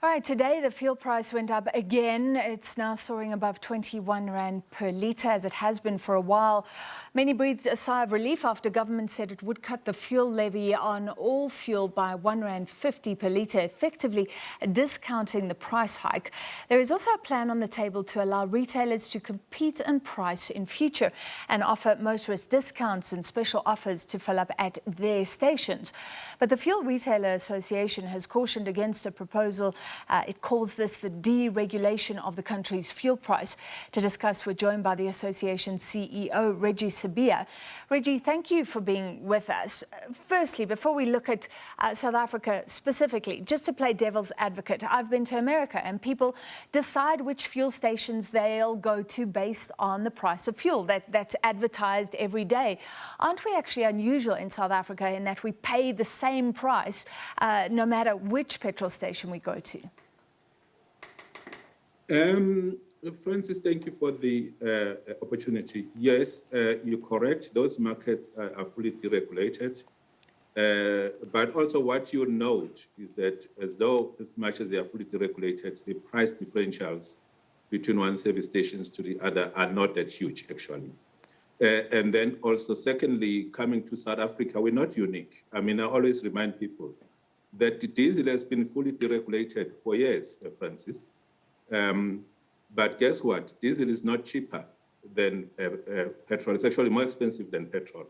All right, today the fuel price went up again. It's now soaring above 21 Rand per litre, as it has been for a while. Many breathed a sigh of relief after government said it would cut the fuel levy on all fuel by R1.50 per litre, effectively discounting the price hike. There is also a plan on the table to allow retailers to compete in price in future and offer motorist discounts and special offers to fill up at their stations. But the Fuel Retailer Association has cautioned against a proposal. It calls this the deregulation of the country's fuel price. To discuss, we're joined by the association's CEO, Reggie Sibiya. Reggie, thank you for being with us. Firstly, before we look at South Africa specifically, just to play devil's advocate, I've been to America and people decide which fuel stations they'll go to based on the price of fuel that's advertised every day. Aren't we actually unusual in South Africa in that we pay the same price no matter which petrol station we go to? Francis, thank you for the opportunity. Yes, you're correct. Those markets are fully deregulated. But also what you note is that as much as they are fully deregulated, the price differentials between one service stations to the other are not that huge, actually. And then also, secondly, coming to South Africa, we're not unique. I mean, I always remind people that the diesel has been fully deregulated for years, Francis. But guess what? Diesel is not cheaper than petrol. It's actually more expensive than petrol.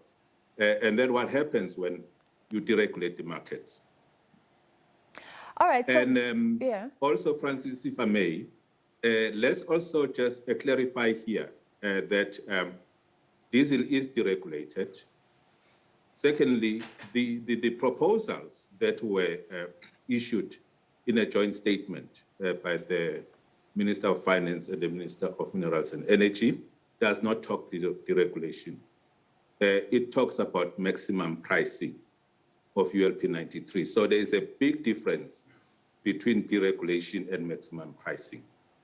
And then what happens when you deregulate the markets? All right. So, and also, Francis, if I may, let's also just clarify here that diesel is deregulated. Secondly, the proposals that were issued in a joint statement by the Minister of Finance and the Minister of Minerals and Energy does not talk deregulation. It talks about maximum pricing of ULP 93. So there is a big difference between deregulation and maximum pricing.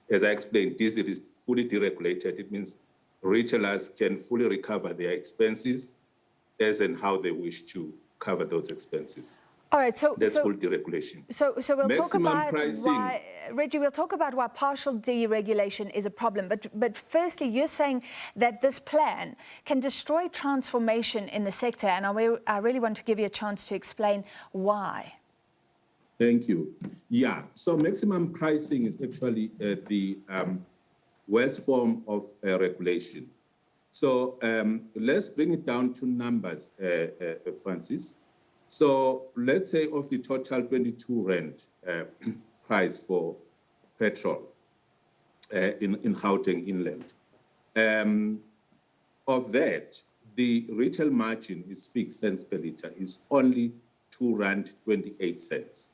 As I explained, diesel is fully deregulated. It means retailers can fully recover their expenses as and how they wish to cover those expenses. All right, so that's full deregulation. So we'll maximum talk about pricing. why, Reggie, we'll talk about why partial deregulation is a problem. But firstly, you're saying that this plan can destroy transformation in the sector, and I really want to give you a chance to explain why. Thank you. Yeah, so maximum pricing is actually the worst form of regulation. So let's bring it down to numbers, Francis. So let's say of the total 22 Rand price for petrol in Gauteng inland, of that, the retail margin is fixed cents per litre, is only R2.28.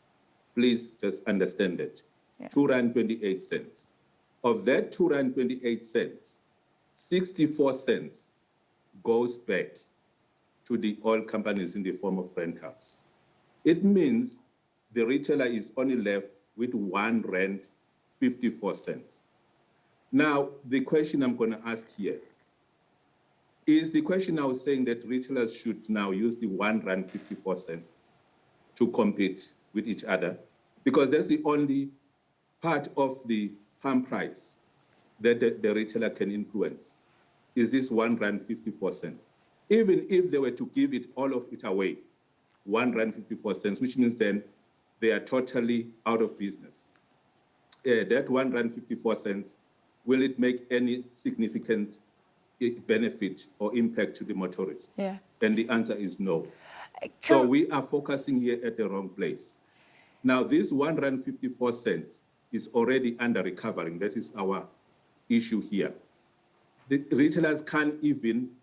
Please just understand that, R2.28. Of that R2.28, 64 cents goes back to the oil companies in the form of rentals. It means the retailer is only left with R1.54. Now, the question I'm going to ask here is the question I was saying that retailers should now use the R1.54 to compete with each other, because that's the only part of the pump price that the retailer can influence, is this R1.54. Even if they were to give it, all of it away, R1.54, which means then they are totally out of business. That R1.54, will it make any significant benefit or impact to the motorist? Yeah. And the answer is no. So we are focusing here at the wrong place. Now, this R1.54 is already under recovering. That is our issue here. The retailers can't even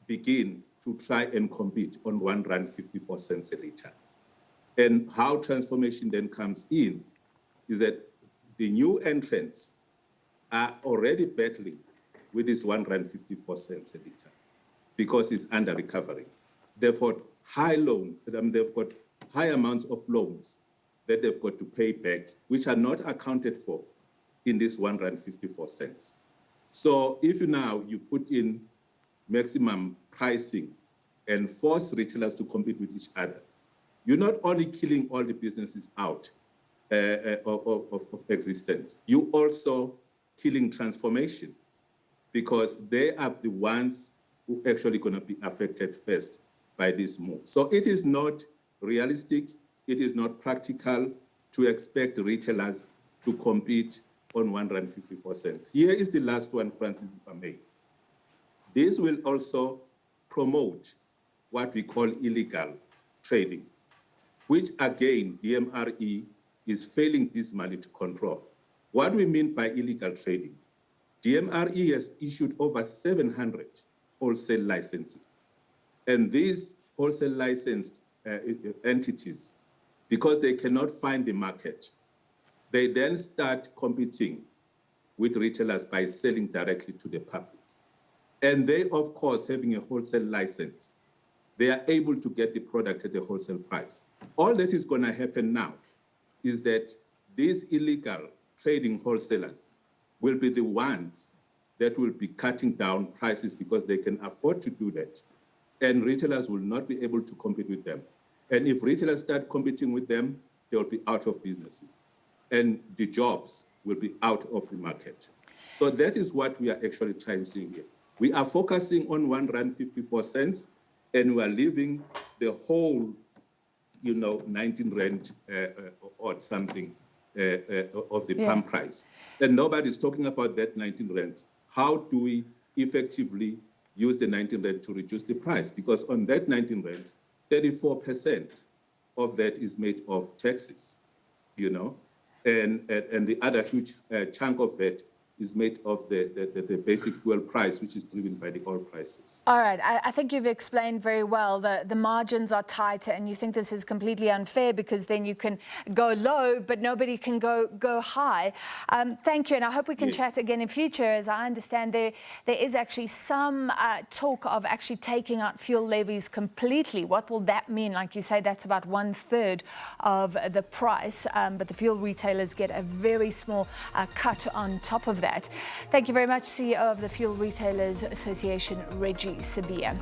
begin to try and compete on R1.54 a litre. And how transformation then comes in is that the new entrants are already battling with this R1.54 a litre because it's under recovery. They've got they've got high amounts of loans that they've got to pay back, which are not accounted for in this R1.54. So if you put in maximum pricing and force retailers to compete with each other, you're not only killing all the businesses out, of existence. You also killing transformation, because they are the ones who actually going to be affected first by this move. So it is not realistic, it is not practical to expect retailers to compete on R1.54. Here is the last one, Francis, if I may. This will also promote what we call illegal trading, which again, DMRE is failing dismally to control. What we mean by illegal trading, DMRE has issued over 700 wholesale licenses. And these wholesale licensed entities, because they cannot find the market, they then start competing with retailers by selling directly to the public. And they, of course, having a wholesale license, they are able to get the product at the wholesale price. All that is going to happen now is that these illegal trading wholesalers will be the ones that will be cutting down prices because they can afford to do that. And retailers will not be able to compete with them. And if retailers start competing with them, they will be out of businesses. And the jobs will be out of the market. So that is what we are actually trying to do here. We are focusing on R1.54, and we are leaving the whole, 19 rand or something of the palm price. And nobody's talking about that 19 rands. How do we effectively use the 19 rand to reduce the price? Because on that 19 rands, 34% of that is made of taxes, and the other huge chunk of that is made of the basic fuel price, which is driven by the oil prices. All right. I think you've explained very well. The margins are tighter, and you think this is completely unfair because then you can go low, but nobody can go high. Thank you, and I hope we can chat again in future. As I understand, there is actually some talk of actually taking out fuel levies completely. What will that mean? Like you say, that's about 1/3 of the price, but the fuel retailers get a very small cut on top of that. Thank you very much, CEO of the Fuel Retailers Association, Reggie Sibiya.